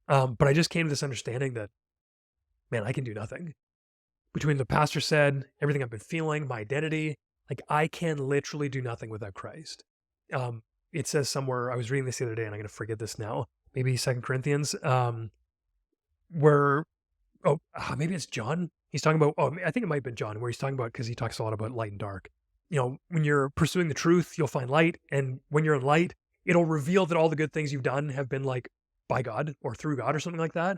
But I just came to this understanding that, man, I can do nothing. Between the pastor said, everything I've been feeling, my identity, like I can literally do nothing without Christ. It says somewhere, I was reading this the other day and I'm going to forget this now, maybe 2 Corinthians, where, maybe it's John. He's talking about, I think it might have been John, where he's talking about, because he talks a lot about light and dark. When you're pursuing the truth, you'll find light. And when you're in light, it'll reveal that all the good things you've done have been like by God or through God or something like that.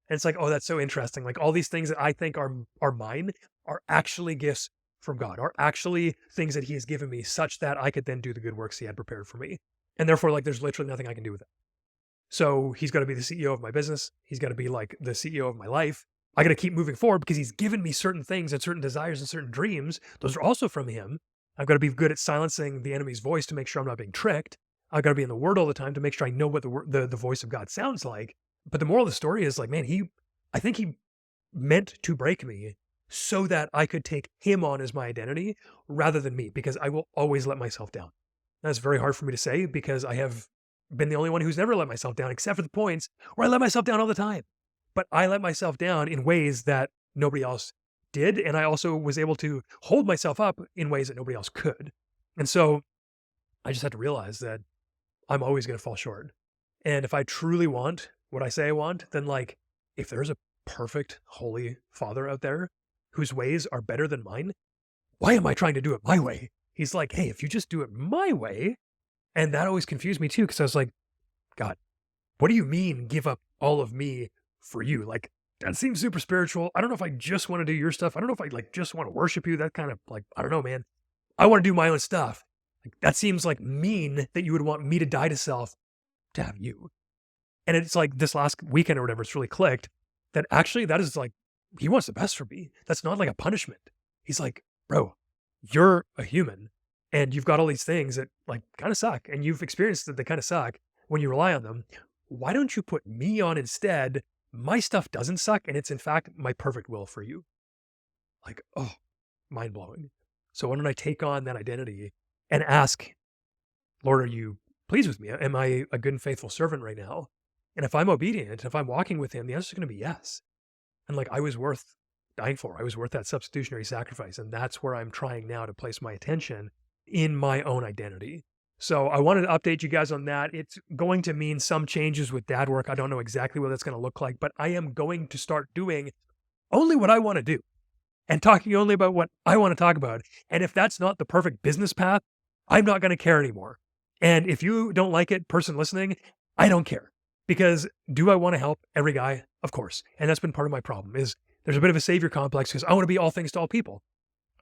And it's like, oh, that's so interesting. Like all these things that I think are mine are actually gifts from God, are actually things that he has given me such that I could then do the good works he had prepared for me. And therefore, like, there's literally nothing I can do with it. So he's got to be the CEO of my business. He's got to be like the CEO of my life. I got to keep moving forward because he's given me certain things and certain desires and certain dreams. Those are also from him. I've got to be good at silencing the enemy's voice to make sure I'm not being tricked. I've got to be in the word all the time to make sure I know what the voice of God sounds like. But the moral of the story is like, man, I think he meant to break me so that I could take him on as my identity rather than me, because I will always let myself down. That's very hard for me to say because I have been the only one who's never let myself down, except for the points where I let myself down all the time. But I let myself down in ways that nobody else did. And I also was able to hold myself up in ways that nobody else could. And so I just had to realize that I'm always going to fall short. And if I truly want what I say I want, then like, if there's a perfect, holy Father out there whose ways are better than mine, why am I trying to do it my way? He's like, hey, if you just do it my way. And that always confused me too, because I was like, God, what do you mean give up all of me for you? Like, that seems super spiritual. I don't know if I just want to do your stuff. I don't know if I like just want to worship you. That kind of like, I don't know, man. I want to do my own stuff. Like, that seems like mean that you would want me to die to self to have you. And it's like this last weekend or whatever, it's really clicked that actually that is like, he wants the best for me. That's not like a punishment. He's like, bro, you're a human and you've got all these things that like kind of suck. And you've experienced that they kind of suck when you rely on them. Why don't you put me on instead? My stuff doesn't suck. And it's in fact my perfect will for you. Like, oh, mind blowing. So why don't I take on that identity and ask, Lord, are you pleased with me? Am I a good and faithful servant right now? And if I'm obedient, if I'm walking with him, the answer is going to be yes. And like, I was worth dying for. I was worth that substitutionary sacrifice. And that's where I'm trying now to place my attention in my own identity. So I wanted to update you guys on that. It's going to mean some changes with dad work. I don't know exactly what that's going to look like, but I am going to start doing only what I want to do and talking only about what I want to talk about. And if that's not the perfect business path, I'm not going to care anymore. And if you don't like it, person listening, I don't care. Because do I want to help every guy? Of course. And that's been part of my problem is there's a bit of a savior complex because I want to be all things to all people.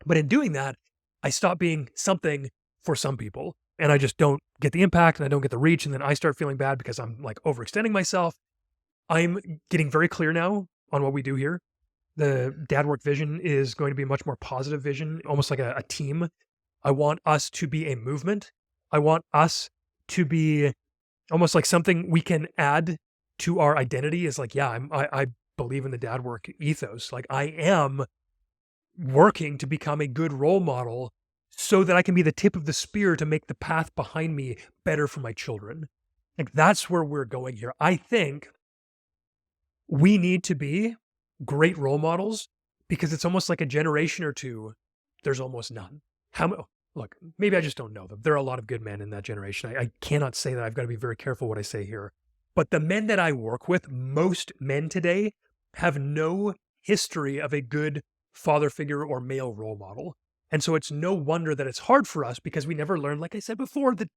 But in doing that, I stop being something for some people and I just don't get the impact and I don't get the reach. And then I start feeling bad because I'm like overextending myself. I'm getting very clear now on what we do here. The dad work vision is going to be a much more positive vision, almost like a team. I want us to be a movement. I want us to be almost like something we can add to our identity is like, yeah, I believe in the dad work ethos. Like I am working to become a good role model so that I can be the tip of the spear to make the path behind me better for my children. Like that's where we're going here. I think we need to be great role models because it's almost like a generation or two. There's almost none. Look, maybe I just don't know them. There are a lot of good men in that generation. I cannot say that. I've got to be very careful what I say here. But the men that I work with, most men today have no history of a good father figure or male role model. And so it's no wonder that it's hard for us because we never learned, like I said before, the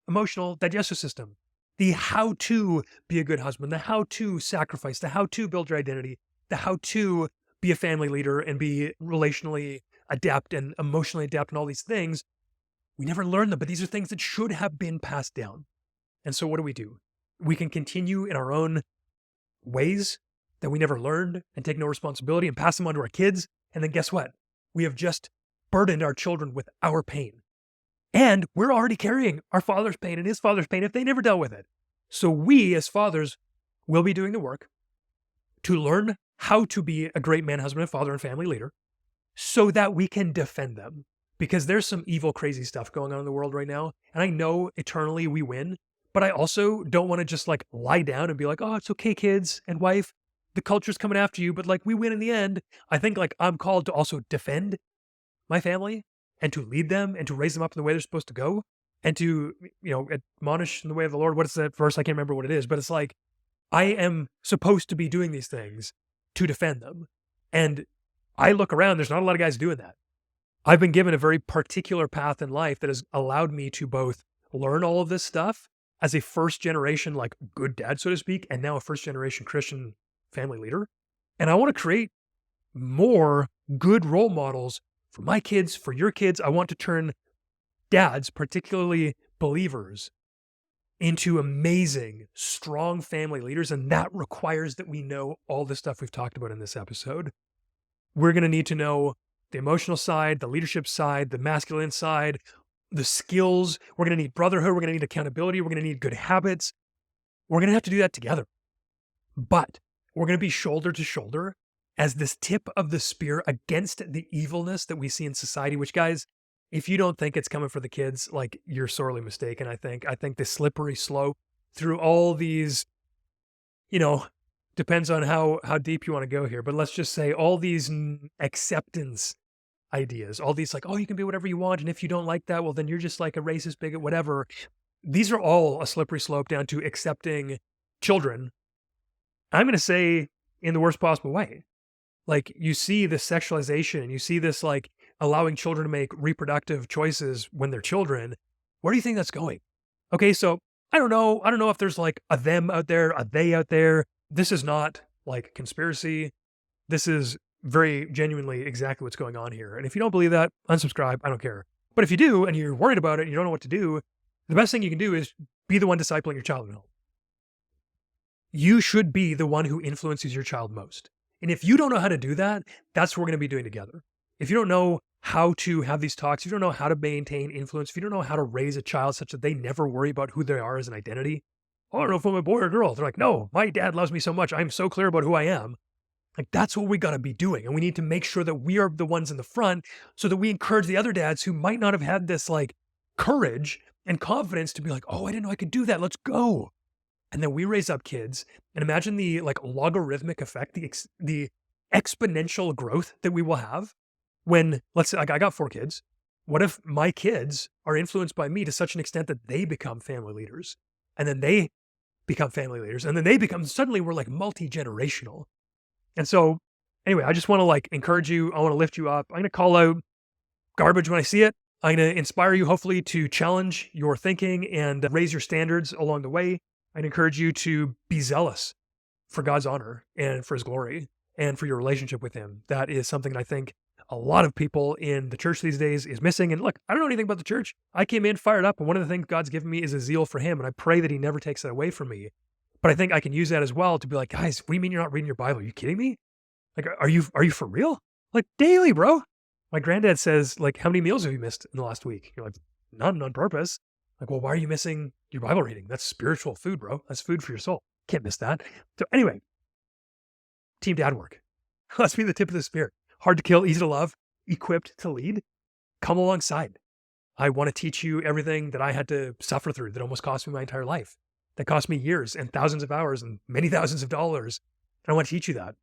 emotional digestive system, the how to be a good husband, the how to sacrifice, the how to build your identity, the how to be a family leader and be relationally adapt and emotionally adapt and all these things. We never learned them, but these are things that should have been passed down. And so what do? We can continue in our own ways that we never learned and take no responsibility and pass them on to our kids. And then guess what? We have just burdened our children with our pain. And we're already carrying our father's pain and his father's pain if they never dealt with it. So we as fathers will be doing the work to learn how to be a great man, husband, and father and family leader so that we can defend them. Because there's some evil, crazy stuff going on in the world right now. And I know eternally we win, but I also don't want to just like lie down and be like, oh, it's okay, kids and wife. The culture's coming after you, but like we win in the end. I think like I'm called to also defend my family and to lead them and to raise them up in the way they're supposed to go and to, admonish in the way of the Lord. What is that verse? I can't remember what it is, but it's like, I am supposed to be doing these things to defend them. And I look around, there's not a lot of guys doing that. I've been given a very particular path in life that has allowed me to both learn all of this stuff as a first generation, like good dad, so to speak, and now a first generation Christian family leader. And I want to create more good role models for my kids, for your kids. I want to turn dads, particularly believers, into amazing, strong family leaders. And that requires that we know all the stuff we've talked about in this episode. We're going to need to know the emotional side, the leadership side, the masculine side, the skills. We're going to need brotherhood. We're going to need accountability. We're going to need good habits. We're going to have to do that together. But we're going to be shoulder to shoulder as this tip of the spear against the evilness that we see in society, which, guys, if you don't think it's coming for the kids, like, you're sorely mistaken, I think. I think the slippery slope through all these, depends on how deep you want to go here, but let's just say all these acceptance ideas, all these like, oh, you can be whatever you want, and if you don't like that, well, then you're just like a racist bigot, whatever. These are all a slippery slope down to accepting children, I'm going to say, in the worst possible way. Like, you see this sexualization, and you see this like allowing children to make reproductive choices when they're children. Where do you think that's going? Okay, so I don't know. I don't know if there's like a them out there, a they out there. This is not like conspiracy. This is very genuinely exactly what's going on here. And if you don't believe that, unsubscribe. I don't care. But if you do, and you're worried about it, and you don't know what to do, the best thing you can do is be the one discipling your child at home. You should be the one who influences your child most. And if you don't know how to do that, that's what we're going to be doing together. If you don't know how to have these talks, if you don't know how to maintain influence, if you don't know how to raise a child such that they never worry about who they are as an identity, I don't know if I'm a boy or a girl. They're like, no, my dad loves me so much. I'm so clear about who I am. Like, that's what we got to be doing. And we need to make sure that we are the ones in the front so that we encourage the other dads who might not have had this like courage and confidence to be like, oh, I didn't know I could do that. Let's go. And then we raise up kids, and imagine the like logarithmic effect, the exponential growth that we will have when, let's say, like, I got 4 kids. What if my kids are influenced by me to such an extent that they become family leaders, and then they become family leaders, and then they become, suddenly we're like multi-generational. And so anyway, I just want to like encourage you. I want to lift you up. I'm going to call out garbage when I see it. I'm going to inspire you, hopefully, to challenge your thinking and raise your standards along the way. I'd encourage you to be zealous for God's honor and for his glory and for your relationship with him. That is something that I think a lot of people in the church these days is missing. And look, I don't know anything about the church. I came in fired up, and one of the things God's given me is a zeal for him, and I pray that he never takes that away from me. But I think I can use that as well to be like, guys, what do you mean you're not reading your Bible? Are you kidding me? Like, are you for real? Like, daily, bro. My granddad says, like, how many meals have you missed in the last week? You're like, none on purpose. Like, well, why are you missing your Bible reading? That's spiritual food, bro. That's food for your soul. Can't miss that. So anyway, Team Dad.Work. Let's be the tip of the spear. Hard to kill, easy to love, equipped to lead. Come alongside. I want to teach you everything that I had to suffer through that almost cost me my entire life. That cost me years and thousands of hours and many thousands of dollars. And I want to teach you that.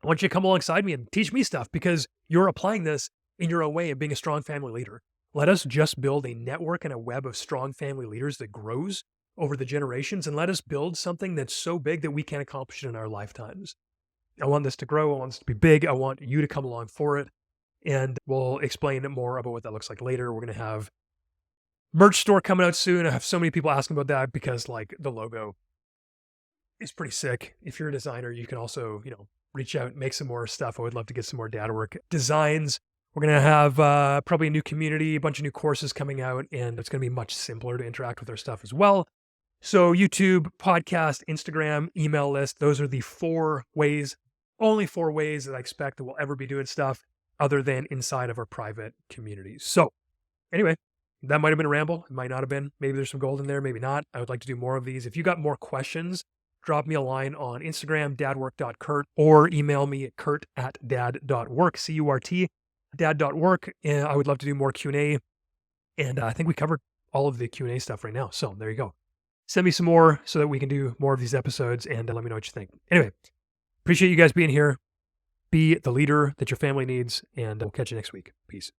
I want you to come alongside me and teach me stuff because you're applying this in your own way of being a strong family leader. Let us just build a network and a web of strong family leaders that grows over the generations, and let us build something that's so big that we can't accomplish it in our lifetimes. I want this to grow. I want this to be big. I want you to come along for it. And we'll explain more about what that looks like later. We're going to have merch store coming out soon. I have so many people asking about that because like the logo is pretty sick. If you're a designer, you can also, reach out and make some more stuff. I would love to get some more Dad.Work designs. We're going to have probably a new community, a bunch of new courses coming out, and it's going to be much simpler to interact with our stuff as well. So YouTube, podcast, Instagram, email list, those are the 4 ways, only 4 ways that I expect that we'll ever be doing stuff other than inside of our private communities. So anyway, That might have been a ramble. It might not have been. Maybe there's some gold in there, maybe not. I would like to do more of these. If you got more questions, drop me a line on Instagram, Dad.Work.Curt, or email me at Curt@Dad.Work, C-U-R-T, Dad.Work. And I would love to do more Q&A. And I think we covered all of the Q&A stuff right now. So there you go. Send me some more so that we can do more of these episodes, and let me know what you think. Anyway, appreciate you guys being here. Be the leader that your family needs, and we'll catch you next week. Peace.